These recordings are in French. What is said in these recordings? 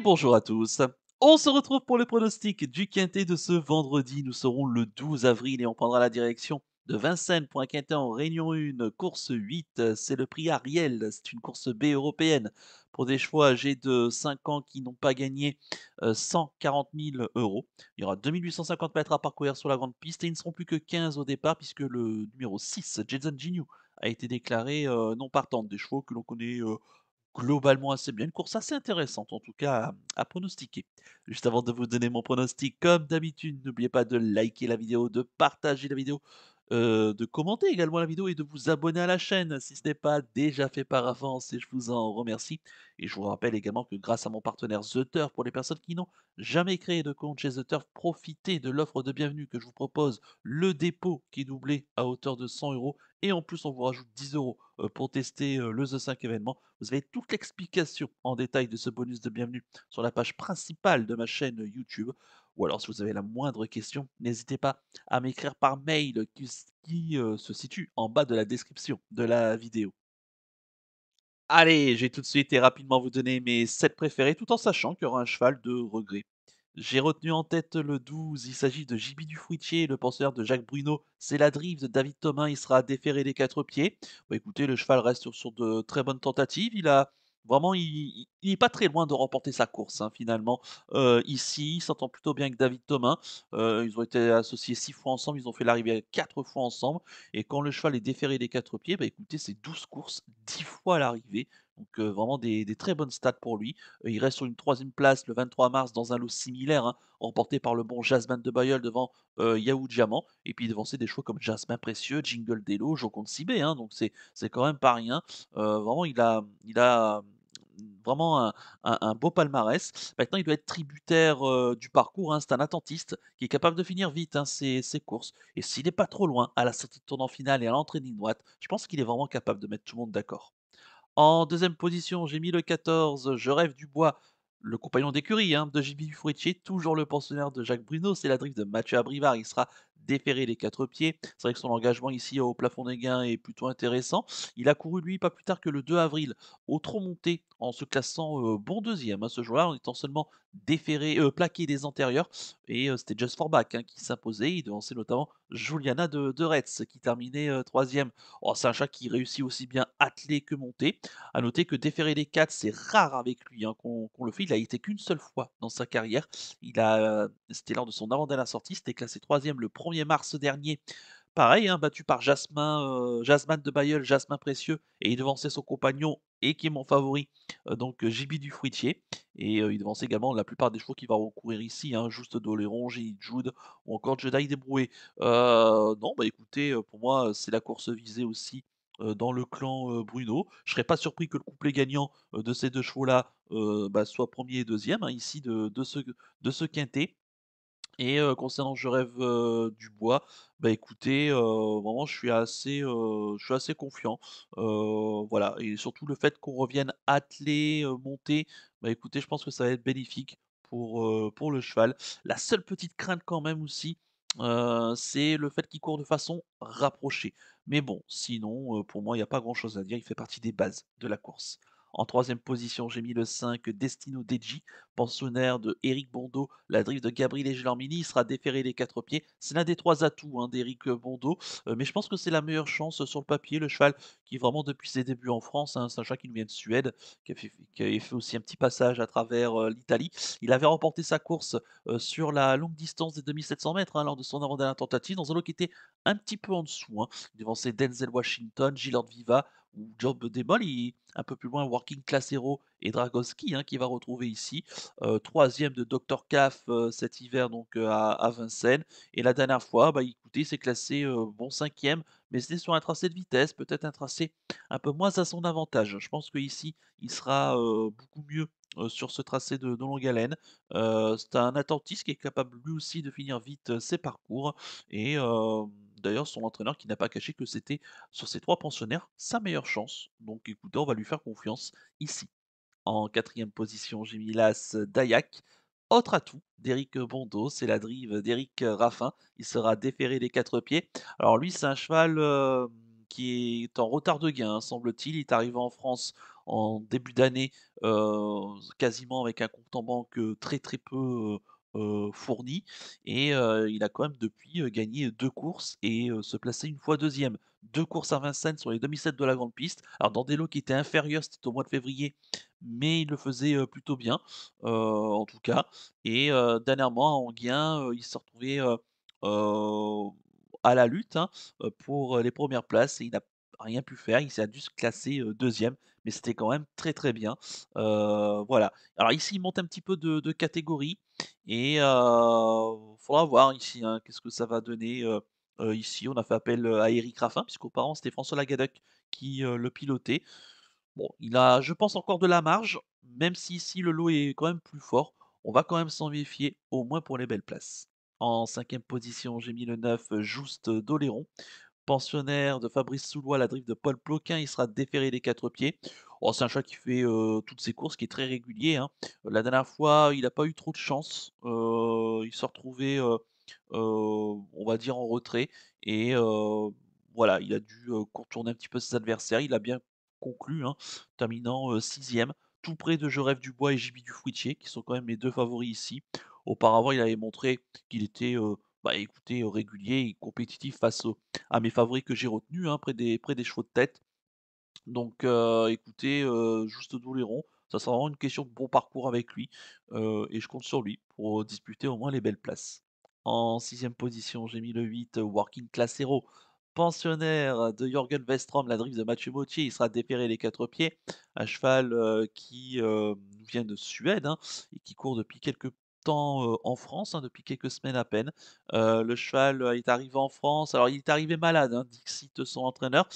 Bonjour à tous. On se retrouve pour le pronostic du quintet de ce vendredi. Nous serons le 12 avril et on prendra la direction de Vincennes pour un quintet en Réunion 1, course 8. C'est le prix Ariel. C'est une course B européenne pour des chevaux âgés de 5 ans qui n'ont pas gagné 140 000 euros. Il y aura 2850 mètres à parcourir sur la grande piste et ils ne seront plus que 15 au départ puisque le numéro 6, Jason Ginu, a été déclaré non partant. Des chevaux que l'on connaît globalement assez bien, une course assez intéressante en tout cas à pronostiquer. Juste avant de vous donner mon pronostic, comme d'habitude, n'oubliez pas de liker la vidéo, de partager la vidéo, de commenter également la vidéo et de vous abonner à la chaîne si ce n'est pas déjà fait par avance et je vous en remercie. Et je vous rappelle également que grâce à mon partenaire The Turf, pour les personnes qui n'ont jamais créé de compte chez The Turf, profitez de l'offre de bienvenue que je vous propose, le dépôt qui est doublé à hauteur de 100 euros et en plus on vous rajoute 10 euros pour tester le The 5 événement. Vous avez toute l'explication en détail de ce bonus de bienvenue sur la page principale de ma chaîne YouTube. Ou alors, si vous avez la moindre question, n'hésitez pas à m'écrire par mail qui se situe en bas de la description de la vidéo. Allez, je vais tout de suite et rapidement vous donner mes 7 préférés, tout en sachant qu'il y aura un cheval de regret. J'ai retenu en tête le 12, il s'agit de JB du Fruitier, le penseur de Jacques Bruno. C'est la drive de David Thomas, il sera déféré des 4 pieds. Bah écoutez, le cheval reste sur de très bonnes tentatives. Il a vraiment, il est pas très loin de remporter sa course, hein, finalement. Ici, il s'entend plutôt bien avec David Thomas. Ils ont été associés 6 fois ensemble, ils ont fait l'arrivée 4 fois ensemble. Et quand le cheval est déféré des 4 pieds, bah écoutez, c'est 12 courses, 10 fois à l'arrivée. Donc vraiment des très bonnes stats pour lui. Il reste sur une troisième place le 23 mars dans un lot similaire, hein, remporté par le bon Jasmine de Bayeul devant Yahoo Diamant. Et puis devancé des chevaux comme Jasmin Précieux, Jingle Delo, Joconde Sibé. Hein, donc c'est quand même pas rien. Vraiment, il a vraiment un beau palmarès. Maintenant, il doit être tributaire du parcours, hein. C'est un attentiste qui est capable de finir vite, hein, ses courses. Et s'il n'est pas trop loin à la sortie de tournant final et à l'entrée de ligne droite, je pense qu'il est vraiment capable de mettre tout le monde d'accord. En deuxième position, j'ai mis le 14, Je rêve du bois, le compagnon d'écurie, hein, de JB Fruitier, toujours le pensionnaire de Jacques Bruno. C'est la drift de Mathieu Abrivard. Il sera déféré les 4 pieds. C'est vrai que son engagement ici au plafond des gains est plutôt intéressant. Il a couru, lui, pas plus tard que le 2 avril, au trot monté, en se classant bon deuxième, hein, ce jour-là, en étant seulement plaqué des antérieurs. Et c'était Just for Back, hein, qui s'imposait. Il devançait notamment Juliana de Retz, qui terminait troisième. Oh, c'est un chat qui réussit aussi bien attelé que monté. À noter que déférer les 4, c'est rare avec lui, hein, qu'on le fait. Il a été qu'une seule fois dans sa carrière. C'était lors de son avant-dernière sortie, c'était classé troisième le 1er mars dernier. Pareil, hein, battu par Jasmine de Bayeul, Jasmin Précieux, et il devançait son compagnon et qui est mon favori, donc JB du Fruitier. Et il devançait également la plupart des chevaux qui vont courir ici, hein, Juste d'Oléron, Génie Jude ou encore Jedi Débroué. Non, bah écoutez, pour moi, c'est la course visée aussi dans le clan Bruno. Je serais pas surpris que le couplet gagnant de ces deux chevaux-là bah, soit premier et deuxième, hein, ici de ce quintet. Et concernant Je rêve, du bois, bah, écoutez, vraiment je suis assez confiant. Voilà et surtout le fait qu'on revienne attelé, monté, bah, écoutez, je pense que ça va être bénéfique pour le cheval. La seule petite crainte quand même aussi, c'est le fait qu'il court de façon rapprochée. Mais bon, sinon, pour moi, il y a pas grand chose à dire, il fait partie des bases de la course. En troisième position, j'ai mis le 5 Destino Deji, pensionnaire de Éric Bondeau, la drift de Gabriel Gelormini, il sera déféré les 4 pieds. C'est l'un des 3 atouts, hein, d'Éric Bondeau, mais je pense que c'est la meilleure chance sur le papier. Le cheval qui vraiment depuis ses débuts en France, hein, c'est un cheval qui nous vient de Suède, qui avait fait aussi un petit passage à travers, l'Italie. Il avait remporté sa course, sur la longue distance des 2700 mètres, hein, lors de son avant-dernière tentative, dans un lot qui était un petit peu en dessous, hein. Il devançait Denzel Washington, Gilord Viva ou Job Demol. Un peu plus loin, Working Class Hero et Dragowski, hein, qu'il va retrouver ici. 3e de Dr Caf, cet hiver donc, à Vincennes et la dernière fois, bah, écoutez, il s'est classé, bon 5e, mais c'était sur un tracé de vitesse, peut-être un tracé un peu moins à son avantage. Je pense qu'ici, il sera, beaucoup mieux, sur ce tracé de longue haleine. C'est un attentiste qui est capable lui aussi de finir vite, ses parcours et d'ailleurs son entraîneur qui n'a pas caché que c'était sur ces 3 pensionnaires sa meilleure chance. Donc écoutez, on va lui faire confiance ici. En quatrième position, j'ai mis l'As Dayak. Autre atout d'Éric Bondeau, c'est la drive d'Éric Raffin. Il sera déféré des 4 pieds. Alors lui, c'est un cheval qui est en retard de gain, hein, semble-t-il. Il est arrivé en France en début d'année, quasiment avec un compte en banque, très, très peu, fourni et il a quand même depuis, gagné 2 courses et se placer une fois deuxième. 2 courses à Vincennes sur les demi-7 de la grande piste. Alors dans des lots qui étaient inférieurs, c'était au mois de février, mais il le faisait, plutôt bien, en tout cas et dernièrement à Enghien, il s'est retrouvé, heu, à la lutte, hein, pour, les premières places et il n'a rien pu faire. Il s'est dû se classer, 2e, mais c'était quand même très, très bien. Voilà. Alors ici, il monte un petit peu de catégorie et faudra voir ici, hein, qu'est-ce que ça va donner, ici. On a fait appel, à Éric Raffin puisqu'auparavant c'était François Lagadec qui, le pilotait. Bon, il a, je pense, encore de la marge, même si ici le lot est quand même plus fort. On va quand même s'en méfier, au moins pour les belles places. En cinquième position, j'ai mis le 9, Juste d'Oléron. Pensionnaire de Fabrice Soulois, la drift de Paul Ploquin, il sera déféré des 4 pieds. Oh, c'est un chat qui fait, toutes ses courses, qui est très régulier, hein. La dernière fois, il n'a pas eu trop de chance, il s'est retrouvé, on va dire en retrait et voilà, il a dû, contourner un petit peu ses adversaires. Il a bien conclu, hein, terminant, 6e, tout près de Je rêve du bois et JB du Fruitier, qui sont quand même mes 2 favoris ici. Auparavant, il avait montré qu'il était, bah, écoutez, régulier et compétitif face aux à mes favoris que j'ai retenus, hein, près des chevaux de tête. Donc écoutez, Juste d'Oléron, ça sera vraiment une question de bon parcours avec lui, et je compte sur lui pour disputer au moins les belles places. En sixième position, j'ai mis le 8, Working Class Hero, pensionnaire de Jürgen Westrom, la drift de Mathieu Mottier, il sera déféré les 4 pieds. Un cheval, qui, vient de Suède, hein, et qui court depuis quelque temps, en France, hein, depuis quelques semaines à peine. Le cheval, est arrivé en France, alors il est arrivé malade, hein, Dixit son entraîneur,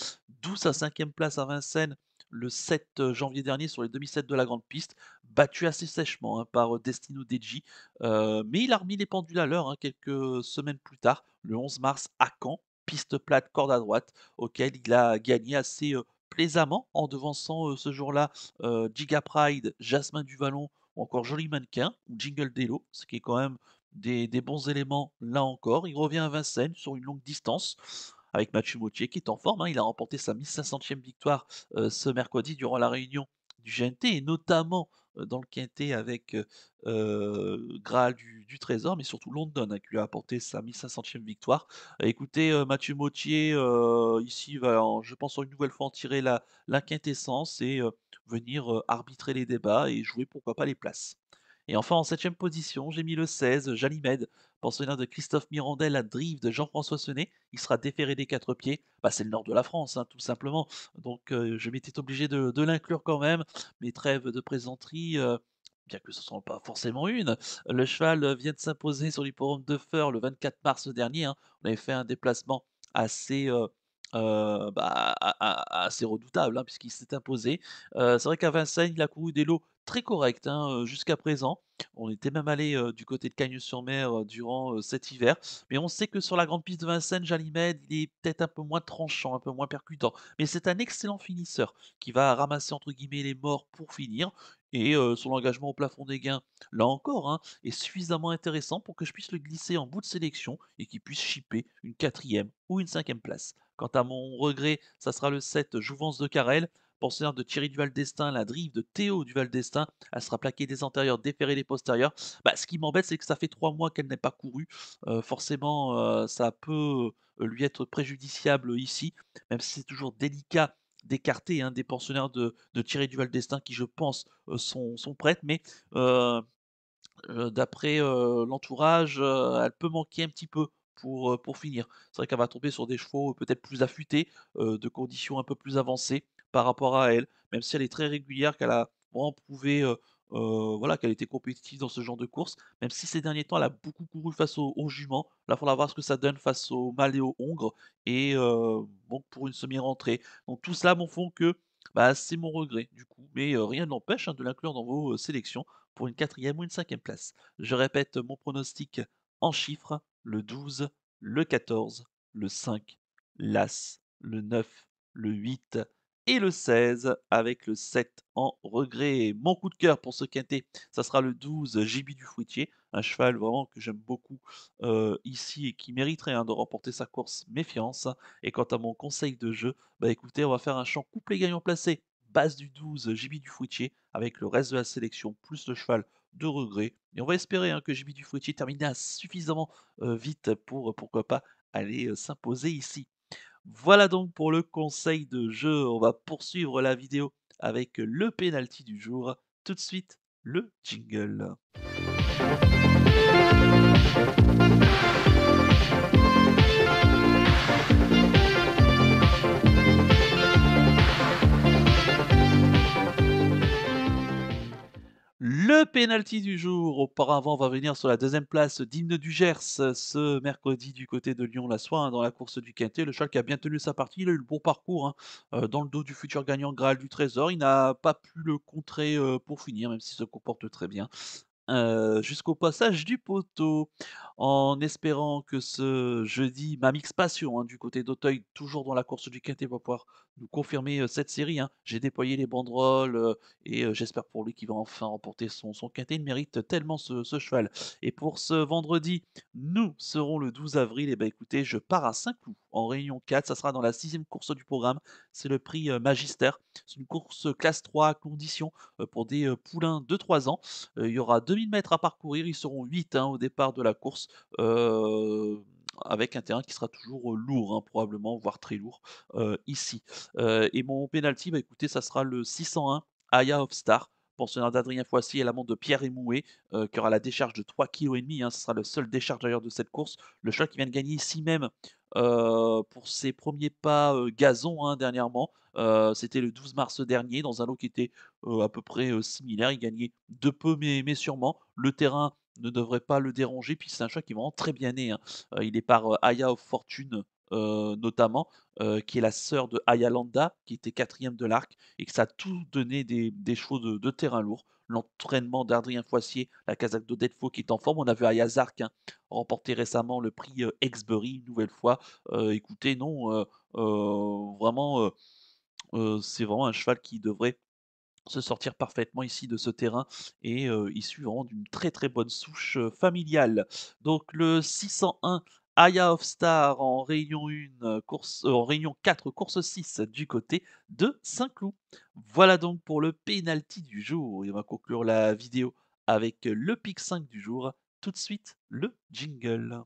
d'où sa cinquième place à Vincennes le 7 janvier dernier sur les demi-7 de la grande piste, battu assez sèchement, hein, par, Destino Deji. Mais il a remis les pendules à l'heure, hein, quelques semaines plus tard, le 11 mars à Caen, piste plate, corde à droite, auquel il a gagné assez, plaisamment en devançant, ce jour-là, Giga Pride, Jasmin Duvallon ou encore Joli Mannequin ou Jingle Dello, ce qui est quand même des bons éléments là encore. Il revient à Vincennes sur une longue distance avec Mathieu Mottier qui est en forme, hein. Il a remporté sa 1500e victoire, ce mercredi durant la réunion du GNT et notamment, dans le quintet avec, Graal du Trésor, mais surtout London, hein, qui lui a apporté sa 1500e victoire. Écoutez, Mathieu Mottier, ici va en je pense une nouvelle fois en tirer la quintessence et venir, arbitrer les débats et jouer pourquoi pas les places. Et enfin en septième position, j'ai mis le 16, Jalymède, pensionnaire de Christophe Mirandel à Drive de Jean-François Senet. Il sera déféré des 4 pieds. Bah, c'est le nord de la France, hein, tout simplement. Donc je m'étais obligé de l'inclure quand même. Mais trêve de plaisanterie, bien que ce ne soit pas forcément une. Le cheval, vient de s'imposer sur l'hippodrome de Feur le 24 mars dernier, hein. On avait fait un déplacement assez, bah, assez redoutable, hein, puisqu'il s'est imposé. C'est vrai qu'à Vincennes, il a couru des lots très corrects, hein, jusqu'à présent. On était même allé, du côté de Cagnes-sur-Mer, durant, cet hiver. Mais on sait que sur la grande piste de Vincennes, Jalymède, il est peut-être un peu moins tranchant, un peu moins percutant. Mais c'est un excellent finisseur qui va ramasser entre guillemets «les morts» pour finir et son engagement au plafond des gains, là encore, hein, est suffisamment intéressant pour que je puisse le glisser en bout de sélection et qu'il puisse chipper une quatrième ou une cinquième place. Quant à mon regret, ça sera le 7 Jouvence de Carrel, pensionnaire de Thierry Duval d'Estaing, la drive de Théo Duval d'Estaing. Elle sera plaquée des antérieurs, déférée des postérieurs. Bah, ce qui m'embête, c'est que ça fait 3 mois qu'elle n'est pas courue. Forcément, ça peut, lui être préjudiciable ici, même si c'est toujours délicat d'écarter, hein, des pensionnaires de Thierry Duval d'Estaing qui, je pense, sont prêtes. Mais, heu d'après, l'entourage, elle peut manquer un petit peu pour finir. C'est vrai qu'elle va tomber sur des chevaux peut-être plus affûtés, de conditions un peu plus avancées par rapport à elle. Même si elle est très régulière, qu'elle a vraiment prouvé, voilà, qu'elle était compétitive dans ce genre de course. Même si ces derniers temps, elle a beaucoup couru face aux juments. Là, il faudra voir ce que ça donne face aux mâles et aux hongres et bon, pour une semi-rentrée. Donc tout cela m'en font que, bah, c'est mon regret du coup, mais rien ne l'empêche, hein, de l'inclure dans vos, sélections pour une quatrième ou une cinquième place. Je répète mon pronostic en chiffres, le 12, le 14, le 5, l'As, le 9, le 8 et le 16 avec le 7 en regret. Mon coup de cœur pour ce quintet, ça sera le 12 Jibi du Fruitier, un cheval vraiment que j'aime beaucoup, ici et qui mériterait, hein, de remporter sa course Méfiance. Et quant à mon conseil de jeu, bah, écoutez, on va faire un champ couplet gagnant placé, base du 12 Jibi du Fruitier avec le reste de la sélection, plus le cheval de regret et on va espérer, hein, que Jibi du Fruitier termine suffisamment, vite pour, pourquoi pas, aller, s'imposer ici. Voilà donc pour le conseil de jeu. On va poursuivre la vidéo avec le penalty du jour. Tout de suite, le jingle. Le penalty du jour, auparavant, va venir sur la deuxième place d'Hymne du Gers, ce mercredi du côté de Lyon-la-Soie, hein, dans la course du quintet. Le cheval qui a bien tenu sa partie, il a eu le bon parcours, hein, dans le dos du futur gagnant Graal du Trésor. Il n'a pas pu le contrer, pour finir, même s'il se comporte très bien. Jusqu'au passage du poteau. En espérant que ce jeudi, ma mixte passion, hein, du côté d'Auteuil, toujours dans la course du quintet, va pouvoir nous confirmer, cette série, hein. J'ai déployé les banderoles, et j'espère pour lui qu'il va enfin remporter son quintet. Il mérite tellement ce cheval. Et pour ce vendredi, nous serons le 12 avril et ben écoutez, je pars à Saint-Cloud en réunion 4. Ça sera dans la sixième course du programme. C'est le prix, Magister. C'est une course, classe 3 à condition, pour des, poulains de 3 ans. Il y aura 2 000 mètres à parcourir, ils seront 8, hein, au départ de la course, heu, avec un terrain qui sera toujours, lourd, hein, probablement, voire très lourd, ici. Et mon penalty, bah, écoutez, ça sera le 601 Aya of Star, pensionnaire d'Adrien Foissy et l'amant de Pierre Emoué, qui aura la décharge de 3,5 kg, hein. Ce sera le seul décharge d'ailleurs de cette course. Le cheval qui vient de gagner ici même, pour ses premiers pas, gazon, hein, dernièrement. C'était le 12 mars dernier dans un lot qui était à peu près, similaire. Il gagnait de peu mais sûrement. Le terrain ne devrait pas le déranger, puis c'est un chat qui est vraiment très bien né, hein. Il est par, Aya of Fortune, notamment, qui est la sœur de Ayalanda, qui était quatrième de l'arc et que ça a tout donné des chevaux de terrain lourd. L'entraînement d'Adrien Foissier, la casaque d'Odette Faux qui est en forme. On a vu Aya Zark, hein, remporter récemment le prix, Exbury une nouvelle fois. Écoutez, non, vraiment, c'est vraiment un cheval qui devrait se sortir parfaitement ici de ce terrain et issu vraiment d'une très, très bonne souche, familiale. Donc le 601 Aya of Star en réunion 1, en réunion 4, course 6 du côté de Saint-Cloud. Voilà donc pour le penalty du jour et on va conclure la vidéo avec le pic 5 du jour. Tout de suite, le jingle.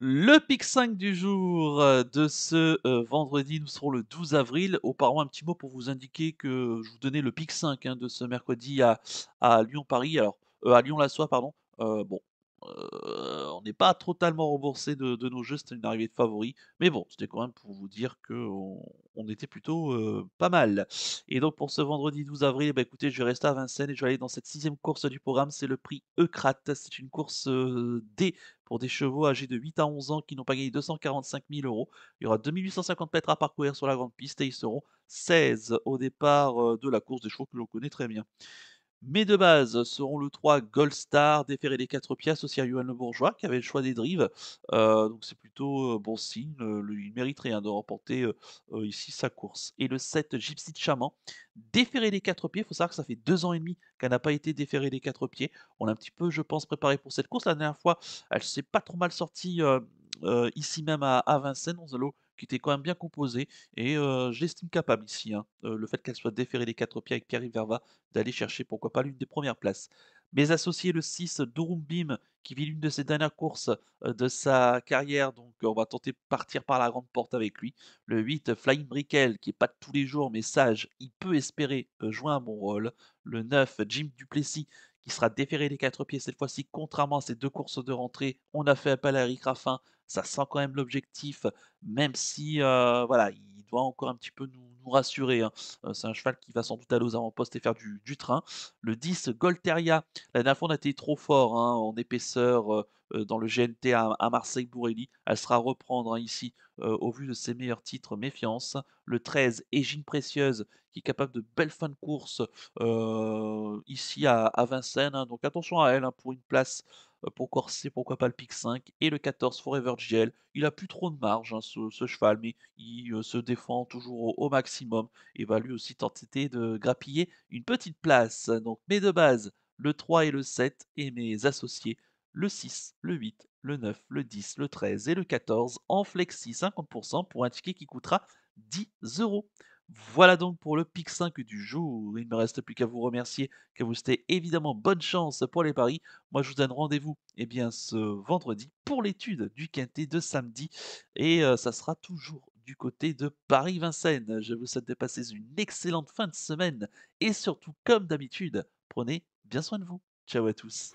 Le pic 5 du jour, de ce, vendredi, nous serons le 12 avril. Auparavant, un petit mot pour vous indiquer que je vous donnais le pic 5, hein, de ce mercredi à Lyon-Paris, alors, à Lyon-la-Soie, pardon. Bon, on n'est pas totalement remboursé de nos jeux, c'était une arrivée de favoris, mais bon, c'était quand même pour vous dire qu'on était plutôt, pas mal. Et donc pour ce vendredi 12 avril, bah, écoutez, je vais rester à Vincennes et je vais aller dans cette sixième course du programme, c'est le prix Eucrate. C'est une course, D pour des chevaux âgés de 8 à 11 ans qui n'ont pas gagné 245 000 €. Il y aura 2 850 mètres à parcourir sur la grande piste et ils seront 16 au départ, de la course, des chevaux que l'on connaît très bien. Mes 2 bases seront le 3 Gold Star, déféré des 4 pieds associé à Yoann Le Bourgeois qui avait le choix des drives, donc c'est plutôt, bon signe, il mériterait, hein, de remporter, ici sa course et le 7 Gypsy de Chaman, déféré des 4 pieds, il faut savoir que ça fait 2 ans et demi qu'elle n'a pas été déférée des 4 pieds. On l'a un petit peu, je pense, préparée pour cette course. La dernière fois, elle s'est pas trop mal sortie, ici même à Vincennes dans un lot qui était quand même bien composé et je l'estime capable ici, hein, le fait qu'elle soit déférée des 4 pieds avec Pierre-Yves Vervat d'aller chercher pourquoi pas l'une des premières places. Mes associés, le 6 Douroumbim, qui vit l'une de ses dernières courses de sa carrière, donc on va tenter de partir par la grande porte avec lui. Le 8 Flying Brickell, qui est pas de tous les jours mais sage, il peut espérer jouer un bon rôle. Le 9 Jim Duplessis, qui sera déféré des 4 pieds cette fois-ci, contrairement à ces deux courses de rentrée. On a fait appel à Eric Raffin, ça sent quand même l'objectif, même si voilà, il doit encore un petit peu nous rassurer, hein. C'est un cheval qui va sans doute aller aux avant-postes et faire du train. Le 10 Golteria, la dernière fois on a été trop fort, hein, en épaisseur, dans le GNT à Marseille-Bourrély. Elle sera à reprendre, hein, ici, au vu de ses meilleurs titres, méfiance. Le 13, Égine Précieuse, qui est capable de belles fins de course, ici à Vincennes, hein, donc attention à elle, hein, pour une place, pour corser, pourquoi pas le pic 5 et le 14, Forever GL. Il a plus trop de marge, hein, ce cheval, mais il, se défend toujours au maximum et va lui aussi tenter de grappiller une petite place. Donc mes 2 bases, le 3 et le 7 et mes associés, le 6, le 8, le 9, le 10, le 13 et le 14 en flexi 50 pour un ticket qui coûtera 10 €. Voilà donc pour le pic 5 du jour. Il ne me reste plus qu'à vous remercier, qu'à vous souhaiter évidemment bonne chance pour les paris. Moi, je vous donne rendez-vous, eh bien, ce vendredi pour l'étude du quintet de samedi et ça sera toujours du côté de Paris-Vincennes. Je vous souhaite de passer une excellente fin de semaine et surtout, comme d'habitude, prenez bien soin de vous. Ciao à tous.